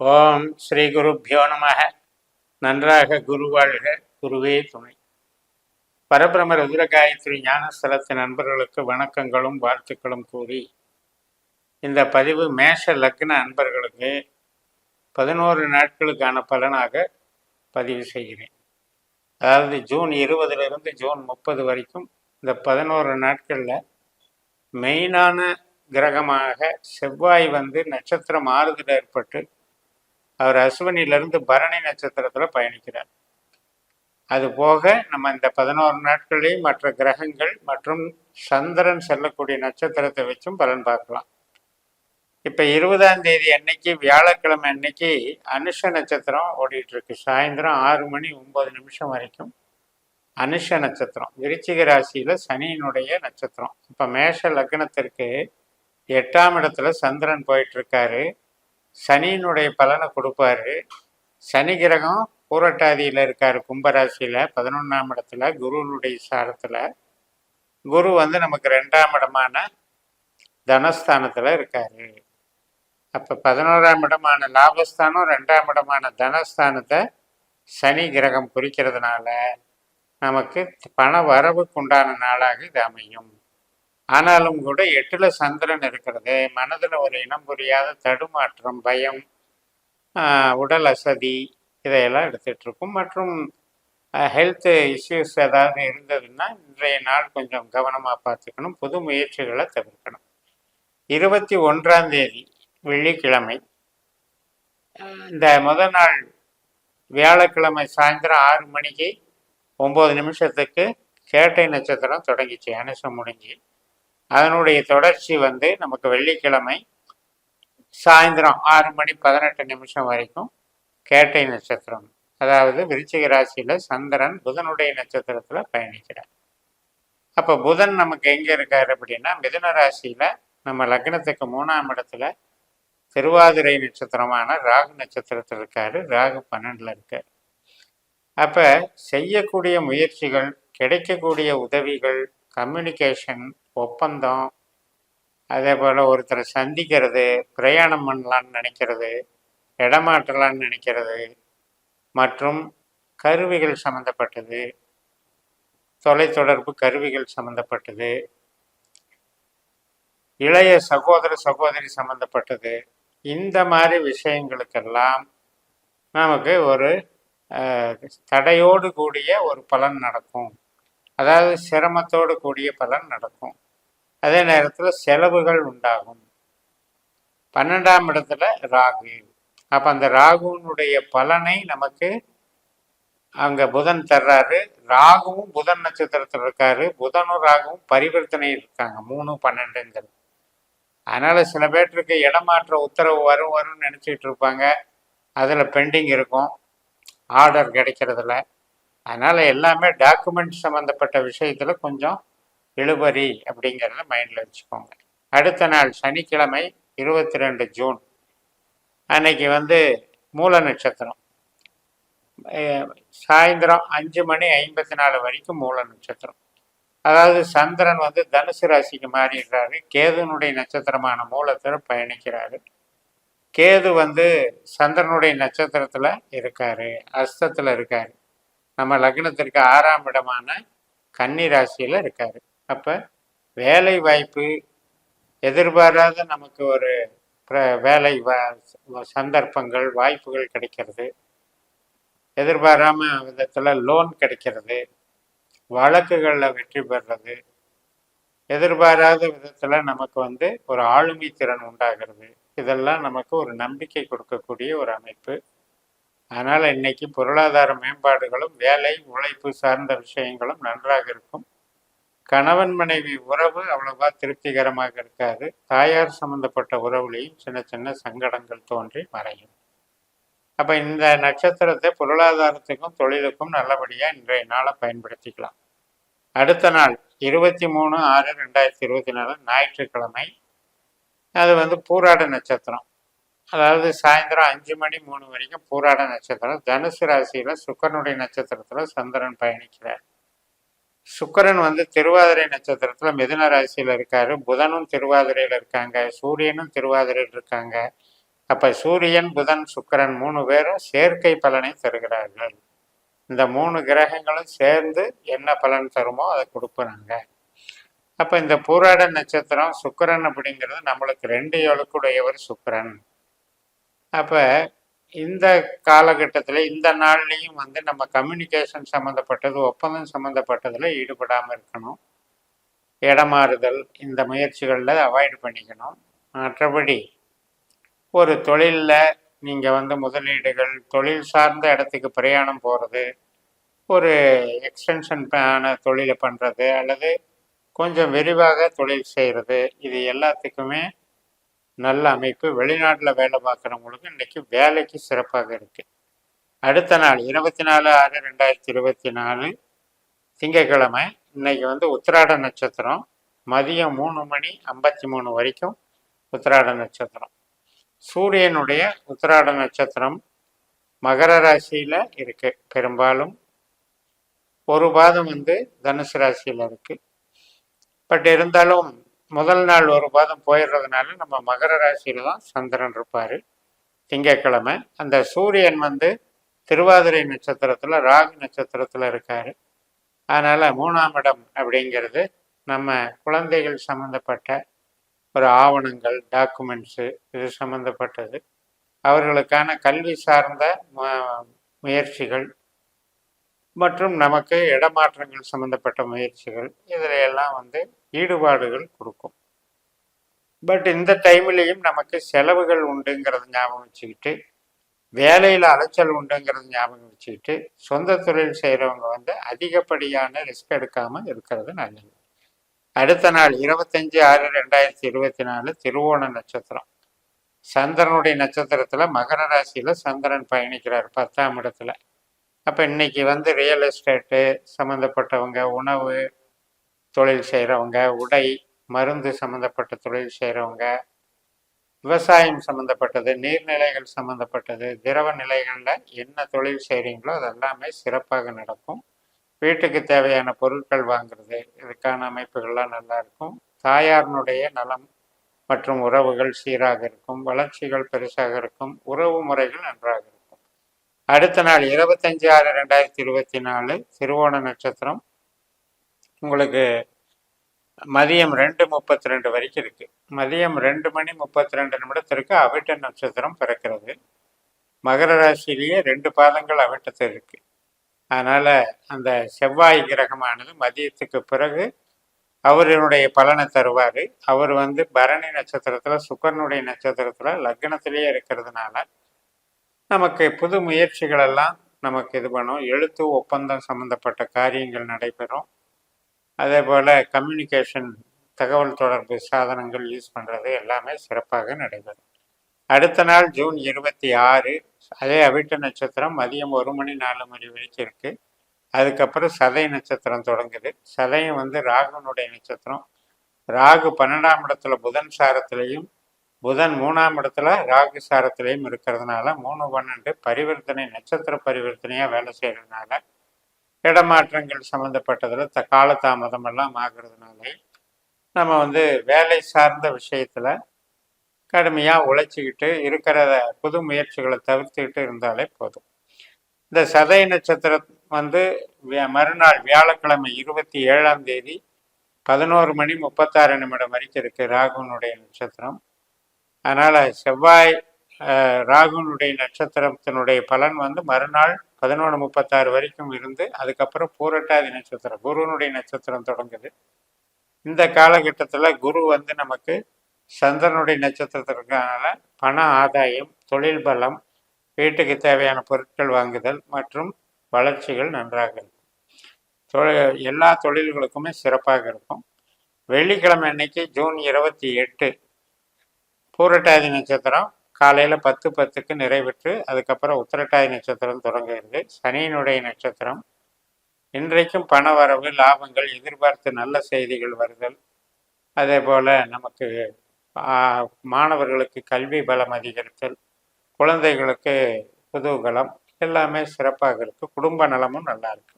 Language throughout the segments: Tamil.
ஓம் ஸ்ரீ குருப்பியோ நமக. நன்றாக குருவாழ்க, குருவே துணை. பரபிரம ருத்ர காயத்ரி ஞானஸ்தலத்தின் நண்பர்களுக்கு வணக்கங்களும் வாழ்த்துக்களும் கூறி, இந்த பதிவு மேஷ லக்ன அன்பர்களுக்கு 11 நாட்களுக்கான பலனாக பதிவு செய்கிறேன். அதாவது ஜூன் 20 ஜூன் 30 வரைக்கும் இந்த 11 நாட்களில் மெயினான கிரகமாக செவ்வாய் நட்சத்திர மாறுதல் ஏற்பட்டு அவர் அஸ்வினிலிருந்து பரணி நட்சத்திரத்தில் பயணிக்கிறார். அது போக நம்ம இந்த 11 நாட்களையும் மற்ற கிரகங்கள் மற்றும் சந்திரன் செல்லக்கூடிய நட்சத்திரத்தை வச்சும் பலன் பார்க்கலாம். இப்போ 20ஆம் தேதி அன்னைக்கு, வியாழக்கிழமை அன்னைக்கு அனுஷ நட்சத்திரம் ஓடிட்டு இருக்கு. சாயந்தரம் 6:09 வரைக்கும் அனுஷ நட்சத்திரம் விருச்சிக ராசியில சனியினுடைய நட்சத்திரம். இப்போ மேஷ லக்னத்திற்கு 8ஆம் இடத்துல சந்திரன் போயிட்டு இருக்காரு. சனியினுடைய பலனை கொடுப்பாரு. சனி கிரகம் பூரட்டாதியில் இருக்காரு, கும்பராசியில 11ஆம் இடத்துல குருனுடைய சாரத்துல. குரு நமக்கு 2ஆம் இடமான தனஸ்தானத்துல இருக்காரு. அப்ப 11ஆம் இடமான லாபஸ்தானம், 2ஆம் இடமான தனஸ்தானத்தை சனி கிரகம் குறிக்கிறதுனால நமக்கு பண வரவுக்கு உண்டான நாளாக இது அமையும். ஆனாலும் கூட 8ல் சந்திரன் இருக்கிறது. மனதில் ஒரு இனம் புரியாத தடுமாற்றம், பயம், உடல் அசதி இதையெல்லாம் எடுத்துட்டு இருக்கும். மற்றும் ஹெல்த் இஷ்யூஸ் ஏதாவது இருந்ததுன்னா இன்றைய நாள் கொஞ்சம் கவனமாக பார்த்துக்கணும். புது முயற்சிகளை தவிர்க்கணும். 21ஆம் தேதி வெள்ளிக்கிழமை, இந்த முதல் நாள் வியாழக்கிழமை சாயந்தரம் 6:09 கேட்டை நட்சத்திரம் தொடங்கிச்சு, அனுசம் முடிஞ்சு. அதனுடைய தொடர்ச்சி நமக்கு வெள்ளிக்கிழமை சாயந்தரம் 6:18 வரைக்கும் கேட்டை நட்சத்திரம், அதாவது விருச்சிக ராசியில சந்திரன் புதனுடைய நட்சத்திரத்துல பயணிக்கிறார். அப்ப புதன் நமக்கு எங்க இருக்காரு அப்படின்னா, மிதுன ராசியில நம்ம லக்னத்துக்கு 3ஆம் இடத்துல திருவாதிரை நட்சத்திரமான ராகு நட்சத்திரத்தில் இருக்காரு. ராகு 12ல் இருக்காரு. அப்ப செய்யக்கூடிய முயற்சிகள், கிடைக்கக்கூடிய உதவிகள், கம்யூனிகேஷன், ஒப்பந்தம், அதே போல் ஒருத்தரை சந்திக்கிறது, பிரயாணம் பண்ணலான்னு நினைக்கிறது, இடமாற்றலான்னு நினைக்கிறது, மற்றும் கருவிகள் சம்மந்தப்பட்டது, தொலைத்தொடர்பு கருவிகள் சம்மந்தப்பட்டது, இளைய சகோதர சகோதரி சம்மந்தப்பட்டது, இந்த மாதிரி விஷயங்களுக்கெல்லாம் நமக்கு ஒரு தடையோடு கூடிய ஒரு பலன் நடக்கும். அதாவது சிரமத்தோடு கூடிய பலன் நடக்கும். அதே நேரத்தில் செலவுகள் உண்டாகும். 12ஆம் இடத்துல ராகு. அப்போ அந்த ராகுனுடைய பலனை நமக்கு அங்கே புதன் தர்றாரு. ராகுவும் புதன் நட்சத்திரத்தில் இருக்காரு. புதனும் ராகுவும் பரிவர்த்தனை இருக்காங்க, 3-12. அதனால சில பேருக்கு இடமாற்ற உத்தரவு வரும்னு நினச்சிக்கிட்டு இருப்பாங்க. அதில் பெண்டிங் இருக்கும், ஆர்டர் கிடைக்கிறதுல. அதனால எல்லாமே டாக்குமெண்ட் சம்மந்தப்பட்ட விஷயத்துல கொஞ்சம் இழுபறி அப்படிங்கிறத மைண்டில் வச்சுக்கோங்க. அடுத்த நாள் சனிக்கிழமை 22 ஜூன் அன்னைக்கு மூல நட்சத்திரம். சாயந்தரம் 5:54 வரைக்கும் மூல நட்சத்திரம். அதாவது சந்திரன் தனுசு ராசிக்கு மாறிடுறாரு. கேதுனுடைய நட்சத்திரமான மூலத்தில் பயணிக்கிறாரு. கேது சந்திரனுடைய நட்சத்திரத்துல இருக்காரு, அஸ்தத்துல இருக்காரு. நம்ம லக்னத்திற்கு 6ஆம் இடமான கன்னி ராசியில இருக்காரு. அப்ப வேலை வாய்ப்பு, எதிர்பாராத நமக்கு ஒரு வேலை சந்தர்ப்பங்கள், வாய்ப்புகள் கிடைக்கிறது, எதிர்பாராம விதத்துல லோன் கிடைக்கிறது, வழக்குகளில் வெற்றி பெறுறது, எதிர்பாராத விதத்துல நமக்கு ஒரு ஆளுமை திறன் உண்டாகிறது. இதெல்லாம் நமக்கு ஒரு நம்பிக்கை கொடுக்கக்கூடிய ஒரு அமைப்பு. அதனால இன்னைக்கு பொருளாதார மேம்பாடுகளும் வேலை உழைப்பு சார்ந்த விஷயங்களும் நன்றாக இருக்கும். கணவன் மனைவி உறவு அவ்வளவா திருப்திகரமாக இருக்காது. தாயார் சம்பந்தப்பட்ட உறவுலையும் சின்ன சின்ன சங்கடங்கள் தோன்றி மறையும். அப்ப இந்த நட்சத்திரத்தை பொருளாதாரத்துக்கும் தொழிலுக்கும் நல்லபடியா இன்றைய நாளை பயன்படுத்திக்கலாம். அடுத்த நாள் 23/6/2024 ஞாயிற்றுக்கிழமை. அது பூராட நட்சத்திரம். அதாவது சாயந்தரம் 5:03 வரைக்கும் பூராட நட்சத்திரம். தனுசு ராசியில சுக்கரனுடைய நட்சத்திரத்துல சந்திரன் பயணிக்கிறார். சுக்கரன் திருவாதிரை நட்சத்திரத்துல மிதுன ராசியில இருக்காரு. புதனும் திருவாதிரையில இருக்காங்க, சூரியனும் திருவாதிரையில் இருக்காங்க. அப்ப சூரியன், புதன், சுக்கிரன் 3 பேரும் சேர்க்கை பலனை தருகிறார்கள். இந்த 3 கிரகங்களும் சேர்ந்து என்ன பலன் தருமோ அதை கொடுப்பறாங்க. அப்ப இந்த பூராட நட்சத்திரம் சுக்கிரன் அப்படிங்கிறது நம்மளுக்கு 2 எழுக்குடையவர் சுக்கிரன். அப்ப இந்த காலகட்டத்தில் இந்த நாள்லையும் வந்து நம்ம கம்யூனிகேஷன் சம்மந்தப்பட்டது, ஒப்பந்தம் சம்மந்தப்பட்டதில் ஈடுபடாமல் இருக்கணும். இடமாறுதல் இந்த முயற்சிகளில் அவாய்டு பண்ணிக்கணும். மற்றபடி ஒரு தொழிலில் நீங்கள் வந்து முதலீடுகள், தொழில் சார்ந்த இடத்துக்கு பிரயாணம் போகிறது, ஒரு எக்ஸ்டென்ஷன் ஆன தொழிலை பண்ணுறது அல்லது கொஞ்சம் விரிவாக தொழில் செய்கிறது, இது எல்லாத்துக்குமே நல்ல அமைப்பு. வெளிநாட்டில் வேலை பார்க்குறவங்களுக்கு இன்னைக்கு வேலைக்கு சிறப்பாக இருக்கு. அடுத்த நாள் 24/6/2024 திங்கட்கிழமை. இன்னைக்கு வந்து உத்திராட நட்சத்திரம். மதியம் 3:53 வரைக்கும் உத்திராட நட்சத்திரம். சூரியனுடைய உத்திராட நட்சத்திரம் மகர ராசியில இருக்கு. பெரும்பாலும் ஒரு பாதம் வந்து தனுசு ராசியில இருக்கு. பட் இருந்தாலும் முதல் நாள் ஒரு பாதம் போயிடுறதுனால நம்ம மகர ராசியில தான் சந்திரன் இருப்பாரு திங்கட்கிழமை. அந்த சூரியன் வந்து திருவாதிரை நட்சத்திரத்துல, ராகு நட்சத்திரத்துல இருக்காரு. அதனால 3ஆம் இடம் அப்படிங்கிறது நம்ம குழந்தைகள் சம்மந்தப்பட்ட ஒரு ஆவணங்கள், டாக்குமெண்ட்ஸு, இது சம்மந்தப்பட்டது. அவர்களுக்கான கல்வி சார்ந்த முயற்சிகள் மற்றும் நமக்கு இடமாற்றங்கள் சம்மந்தப்பட்ட முயற்சிகள், இதில் எல்லாம் வந்து ஈடுபாடுகள் கொடுக்கும். பட் இந்த டைம்லேயும் நமக்கு செலவுகள் உண்டுங்கிறது ஞாபகம் வச்சுக்கிட்டு, வேலையில் அலைச்சல் உண்டுங்கிறது ஞாபகம் வச்சுக்கிட்டு, சொந்த தொழில் செய்கிறவங்க வந்து அதிகப்படியான ரிஸ்க் எடுக்காமல் இருக்கிறது நல்லது. அடுத்த நாள் 25/6/2024 திருவோண நட்சத்திரம். சந்திரனுடைய நட்சத்திரத்தில் மகர ராசியில் சந்திரன் பயணிக்கிறார் 10ஆம் இடத்துல. அப்போ இன்னைக்கு வந்து ரியல் எஸ்டேட்டு சம்மந்தப்பட்டவங்க, உணவு தொழில் செய்கிறவங்க, உடை மருந்து சம்மந்தப்பட்ட தொழில் செய்கிறவங்க, விவசாயம் சம்மந்தப்பட்டது, நீர்நிலைகள் சம்மந்தப்பட்டது, திரவ நிலைகளில் என்ன தொழில் செய்கிறீங்களோ அது எல்லாமே சிறப்பாக நடக்கும். வீட்டுக்கு தேவையான பொருட்கள் வாங்குறது, இதுக்கான அமைப்புகள்லாம் நல்லா இருக்கும். தாயாரினுடைய நலம் மற்றும் உறவுகள் சீராக இருக்கும். வளர்ச்சிகள் பெருசாக இருக்கும். உறவு முறைகள் நன்றாக இருக்கும். அடுத்த நாள் 25/6/2024 திருவோண நட்சத்திரம் உங்களுக்கு மதியம் 2:32 வரைக்கும் இருக்கு. மதியம் 2:32 அவிட்ட நட்சத்திரம் பிறக்கிறது. மகர ராசியிலேயே 2 பாதங்கள் அவிட்டத்தில் இருக்கு. அதனால அந்த செவ்வாய் கிரகமானது மதியத்துக்கு பிறகு அவருடைய பலனை தருவார். அவர் வந்து பரணி நட்சத்திரத்துல, சுக்கரனுடைய நட்சத்திரத்துல லக்னத்திலேயே இருக்கிறதுனால நமக்கு புது முயற்சிகள் எல்லாம் நமக்கு இது பண்ணும். எழுத்து ஒப்பந்தம் சம்பந்தப்பட்ட காரியங்கள் நடைபெறும். அதே போல கம்யூனிகேஷன், தகவல் தொடர்பு சாதனங்கள் யூஸ் பண்றது எல்லாமே சிறப்பாக நடைபெறும். அடுத்த நாள் ஜூன் 26 அதே அவிட்ட நட்சத்திரம் மதியம் 1:04 வரைக்கும் இருக்கு. அதுக்கப்புறம் சதய நட்சத்திரம் தொடங்குது. சதயம் வந்து ராகுனுடைய நட்சத்திரம். ராகு 12ஆம் இடத்துல புதன் சாரத்திலையும், புதன் 3ஆம் இடத்துல ராகு சாரத்திலையும் இருக்கிறதுனால 3-12 பரிவர்த்தனை, நட்சத்திர பரிவர்த்தனையா வேலை செய்யறதுனால இடமாற்றங்கள் சம்மந்தப்பட்டதுல காலதாமதம் எல்லாம் ஆகுறதுனாலே நம்ம வந்து வேலை சார்ந்த விஷயத்துல கடுமையாக உழைச்சிக்கிட்டு இருக்கிற புது முயற்சிகளை தவிர்த்துக்கிட்டு இருந்தாலே போதும். இந்த சதய நட்சத்திரம் வந்து மறுநாள் வியாழக்கிழமை 27ஆம் தேதி 11:36 வரைக்கும் இருக்கு ராகுனுடைய நட்சத்திரம். அதனால செவ்வாய் ராகுனுடைய நட்சத்திரத்தினுடைய பலன் வந்து மறுநாள் 11:36 வரைக்கும் இருந்து அதுக்கப்புறம் பூரட்டாதி நட்சத்திரம், குருனுடைய நட்சத்திரம் தொடங்குது. இந்த காலகட்டத்தில் குரு வந்து நமக்கு சந்திரனுடைய நட்சத்திரத்திற்கான பண ஆதாயம், தொழில் பலம், வீட்டுக்கு தேவையான பொருட்கள் வாங்குதல் மற்றும் வளர்ச்சிகள் நன்றாக இருக்கும். எல்லா தொழில்களுக்குமே சிறப்பாக இருக்கும். வெள்ளிக்கிழமை அன்னைக்கு ஜூன் 28 பூரட்டாதி நட்சத்திரம் காலையில் 10:10 நிறைவேற்று அதுக்கப்புறம் உத்திரட்டாதி நட்சத்திரம் தொடங்குகிறது. சனியினுடைய நட்சத்திரம். இன்றைக்கும் பண வரவு, லாபங்கள், எதிர்பார்த்து நல்ல செய்திகள் வருதல், அதே போல நமக்கு மாணவர்களுக்கு கல்வி பலம் அதிகரித்தல், குழந்தைகளுக்கு குதூகலம், எல்லாமே சிறப்பாக இருக்கு. குடும்ப நலமும் நல்லா இருக்கு.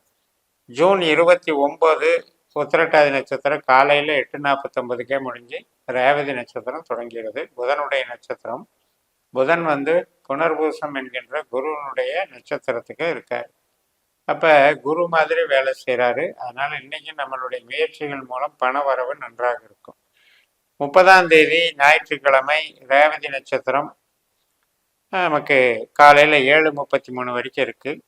ஜூன் 29 உத்திரட்டாதி நட்சத்திரம் காலையில் 8:49 முடிஞ்சு ரேவதி நட்சத்திரம் தொடங்குகிறது. புதனுடைய நட்சத்திரம். புதன் வந்து புனர்பூசம் என்கின்ற குருவனுடைய நட்சத்திரத்துக்கு இருக்கார். அப்போ குரு மாதிரி வேலை செய்கிறாரு. அதனால் இன்றைக்கி நம்மளுடைய முயற்சிகள் மூலம் பண வரவு நன்றாக இருக்கும். 30ஆம் தேதி ஞாயிற்றுக்கிழமை ரேவதி நட்சத்திரம் நமக்கு காலையில் 7:33 வரைக்கும் இருக்குது.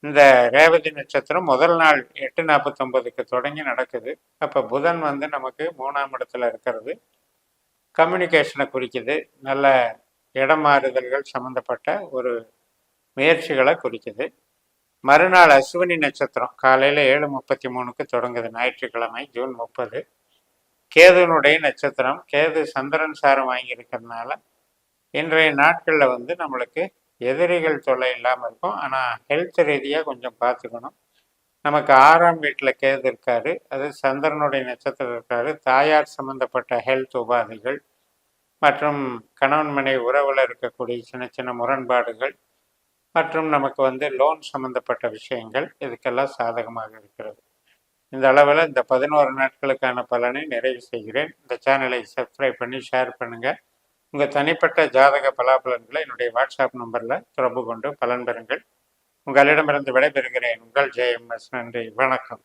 இந்த ரேவதி நட்சத்திரம் முதல் நாள் 8:49க்கு தொடங்கி நடக்குது. அப்போ புதன் வந்து நமக்கு 3ஆம் இடத்துல இருக்கிறது கம்யூனிகேஷனை குறிக்குது. நல்ல இடம் மாறுதல்கள் சம்மந்தப்பட்ட ஒரு முயற்சிகளை குறிக்குது. மறுநாள் அஸ்வினி நட்சத்திரம் காலையில் 7:33க்கு தொடங்குது ஞாயிற்றுக்கிழமை ஜூன் 30. கேதுனுடைய நட்சத்திரம். கேது சந்திரன் சாரம் வாங்கியிருக்கிறதுனால இன்றைய நாட்களில் வந்து நம்மளுக்கு எதிரிகள் தொல்லை இல்லாமல் இருக்கும். ஆனால் ஹெல்த் ரீதியாக கொஞ்சம் பார்த்துக்கணும். நமக்கு 6ஆம் வீட்டில் கேது இருக்காரு, அது சந்திரனுடைய நட்சத்திரம் இருக்காரு. தாயார் சம்பந்தப்பட்ட ஹெல்த் உபாதைகள் மற்றும் கணவன் மனைவி உறவில் இருக்கக்கூடிய சின்ன சின்ன முரண்பாடுகள் மற்றும் நமக்கு வந்து லோன் சம்பந்தப்பட்ட விஷயங்கள் இதுக்கெல்லாம் சாதகமாக இருக்கிறது. இந்த அளவில் இந்த 11 நாட்களுக்கான பலனை நிறைவு செய்கிறேன். இந்த சேனலை சப்ஸ்கிரைப் பண்ணி ஷேர் பண்ணுங்கள். உங்கள் தனிப்பட்ட ஜாதக பலாபலன்களை என்னுடைய வாட்ஸ்அப் நம்பரில் தொடர்பு கொண்டு பலன் பெறுங்கள். உங்களிடமிருந்து விடைபெறுகிறேன். உங்கள் JMS. நன்றி, வணக்கம்.